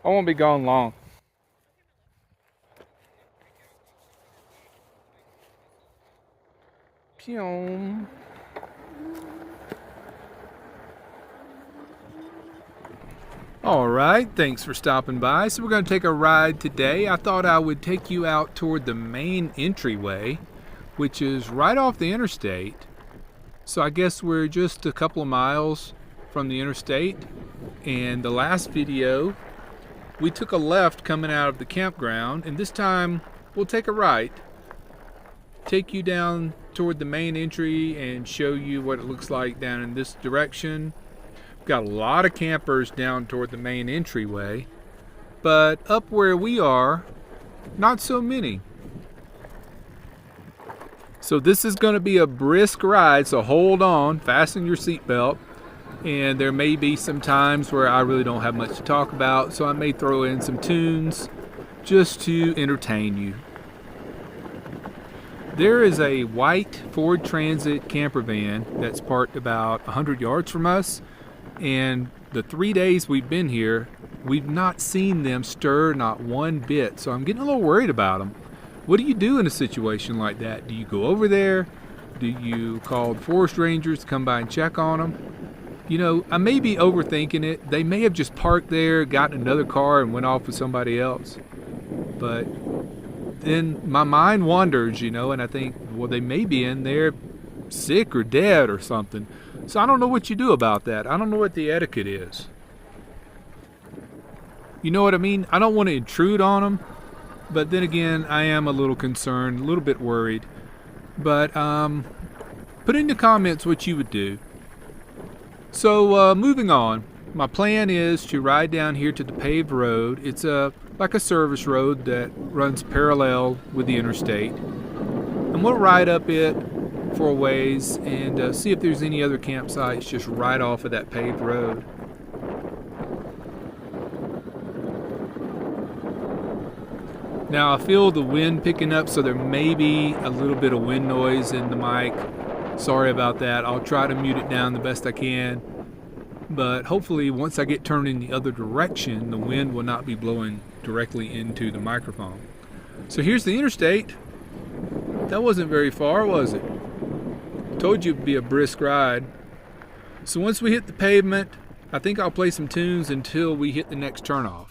I won't be gone long. Pew. All right, thanks for stopping by. So we're going to take a ride today. I thought I would take you out toward the main entryway, which is right off the interstate. So I guess we're just a couple of miles from the interstate. And the last video, we took a left coming out of the campground, and this time we'll take a right, take you down toward the main entry and show you what it looks like down in this direction. Got a lot of campers down toward the main entryway, but up where we are, not so many. So this is going to be a brisk ride, so hold on, fasten your seatbelt, and there may be some times where I really don't have much to talk about, so I may throw in some tunes just to entertain you. There is a white Ford Transit camper van that's parked about 100 yards from us. And the 3 days we've been here, we've not seen them stir, not one bit. So I'm getting a little worried about them. What do you do in a situation like that? Do you go over there? Do you call the forest rangers to come by and check on them? You know, I may be overthinking it. They may have just parked there, gotten another car, and went off with somebody else. But then my mind wanders, you know, and I think, well, they may be in there sick or dead or something. So I don't know what you do about that. I don't know what the etiquette is. You know what I mean? I don't want to intrude on them, but then again, I am a little concerned, a little bit worried. But put in the comments what you would do. So moving on, my plan is to ride down here to the paved road. It's like a service road that runs parallel with the interstate. And we'll ride up it for a ways and see if there's any other campsites just right off of that paved road. Now I feel the wind picking up, so there may be a little bit of wind noise in the mic. Sorry about that. I'll try to mute it down the best I can, but hopefully once I get turned in the other direction, the wind will not be blowing directly into the microphone. So here's the interstate. That wasn't very far, was it? Told you it'd be a brisk ride. So once we hit the pavement, I think I'll play some tunes until we hit the next turnoff.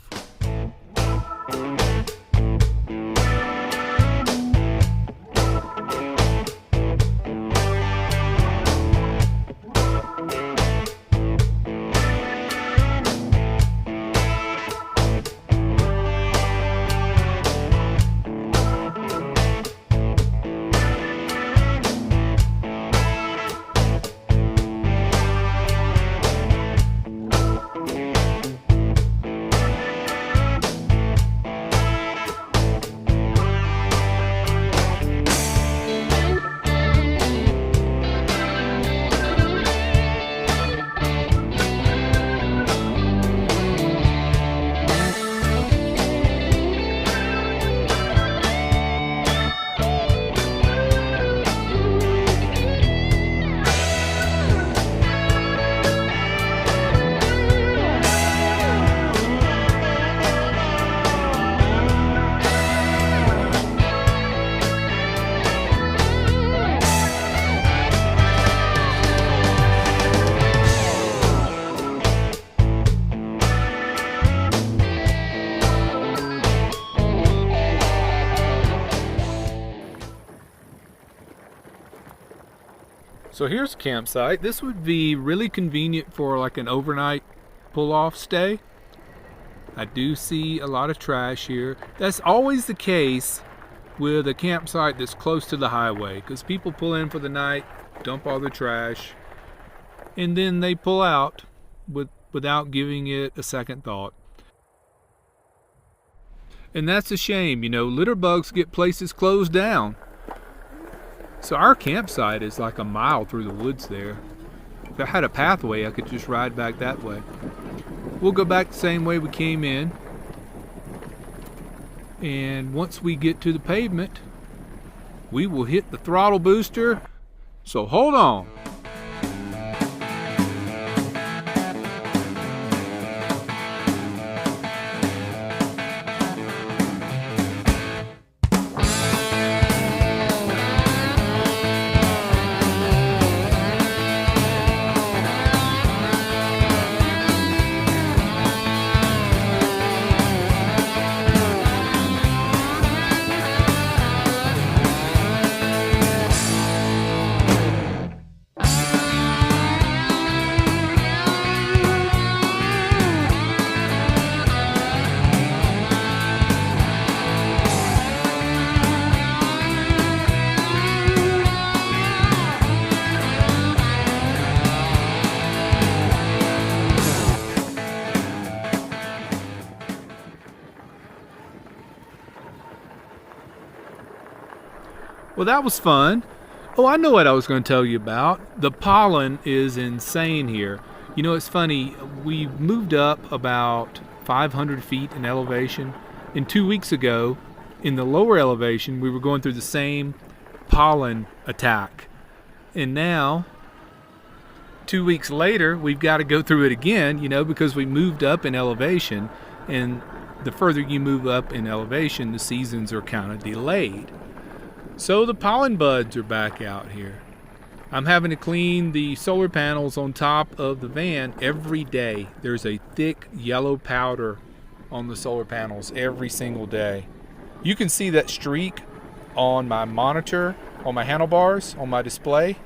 So here's a campsite. This would be really convenient for like an overnight pull-off stay. I do see a lot of trash here. That's always the case with a campsite that's close to the highway, because people pull in for the night, dump all their trash, and then they pull out without giving it a second thought. And that's a shame, you know, litter bugs get places closed down. So our campsite is like a mile through the woods there. If I had a pathway, I could just ride back that way. We'll go back the same way we came in. And once we get to the pavement, we will hit the throttle booster. So hold on. Well, that was fun. Oh, I know what I was going to tell you about. The pollen is insane here. You know, it's funny. We moved up about 500 feet in elevation. And 2 weeks ago, in the lower elevation, we were going through the same pollen attack. And now, 2 weeks later, we've got to go through it again, because we moved up in elevation. And the further you move up in elevation, the seasons are kind of delayed. So the pollen buds are back out here. I'm having to clean the solar panels on top of the van every day. There's a thick yellow powder on the solar panels every single day. You can see that streak on my monitor, on my handlebars, on my display.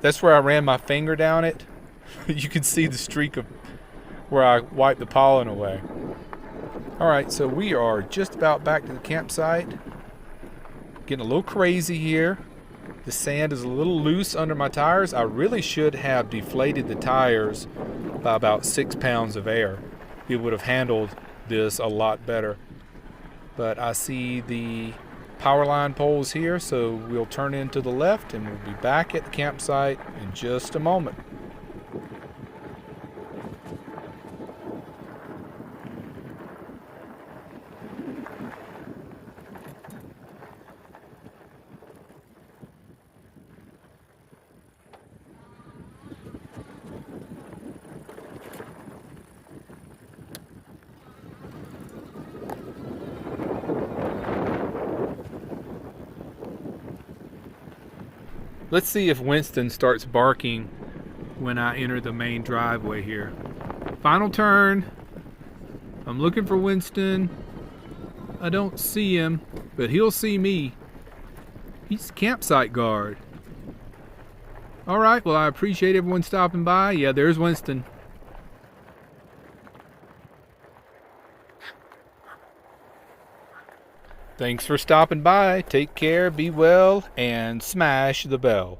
That's where I ran my finger down it. You can see the streak of where I wiped the pollen away. All right, so we are just about back to the campsite. Getting a little crazy here. The sand is a little loose under my tires. I really should have deflated the tires by about 6 pounds of air. It would have handled this a lot better. But I see the power line poles here, so we'll turn in to the left and we'll be back at the campsite in just a moment. Let's see if Winston starts barking when I enter the main driveway here. Final turn. I'm looking for Winston. I don't see him, but he'll see me. He's campsite guard. All right, well, I appreciate everyone stopping by. Yeah, there's Winston. Thanks for stopping by. Take care, be well, and smash the bell.